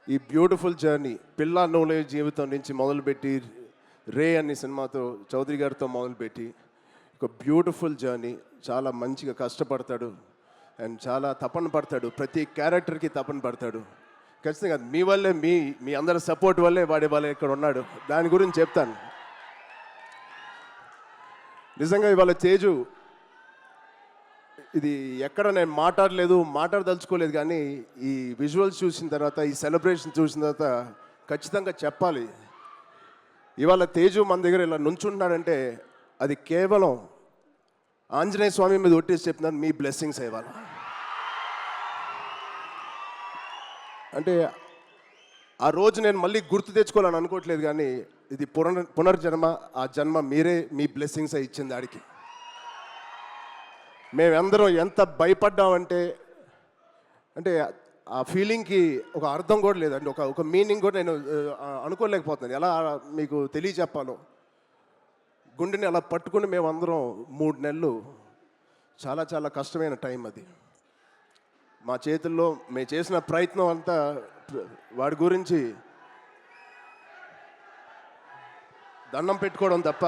ఈ beautiful journey పిల్ల నూనె జీవితం నుంచి మొదలుపెట్టి రే అనే సినిమాతో చౌదరి గారితో మొదలుపెట్టి ఒక బ్యూటిఫుల్ జర్నీ. చాలా మంచిగా కష్టపడతాడు అండ్ చాలా తపన పడతాడు, ప్రతి క్యారెక్టర్కి తపన పడతాడు. ఖచ్చితంగా మీ వల్లే, మీ అందరి సపోర్ట్ వల్లే వాడే వాళ్ళే ఇక్కడ ఉన్నాడు. దాని గురించి చెప్తాను. నిజంగా ఇవాళ తేజు ఇది ఎక్కడ నేను మాట్లాడదలుచుకోలేదు, కానీ ఈ విజువల్స్ చూసిన తర్వాత, ఈ సెలబ్రేషన్ చూసిన తర్వాత ఖచ్చితంగా చెప్పాలి. ఇవాళ తేజు మన దగ్గర ఇలా నుంచుంటున్నాడంటే అది కేవలం ఆంజనేయ స్వామి మీద ఒట్టేసి చెప్తున్నాను, మీ బ్లెస్సింగ్స్ ఇవాళ. అంటే ఆ రోజు నేను మళ్ళీ గుర్తు తెచ్చుకోవాలని అనుకోవట్లేదు, కానీ ఇది పునర్జన్మ. ఆ జన్మ మీరే, మీ బ్లెస్సింగ్స్ ఇచ్చింది ఆడికి. మేమందరం ఎంత భయపడ్డామంటే, అంటే ఆ ఫీలింగ్కి ఒక అర్థం కూడా లేదండి, ఒక మీనింగ్ కూడా నేను అనుకోలేకపోతున్నాను. ఎలా మీకు తెలియచెప్పాలో. గుండెని అలా పట్టుకుని మేమందరం 3 నెలలు చాలా చాలా కష్టమైన టైం అది. మా చేతుల్లో మేము చేసిన ప్రయత్నం అంతా వాడి గురించి దండం పెట్టుకోవడం తప్ప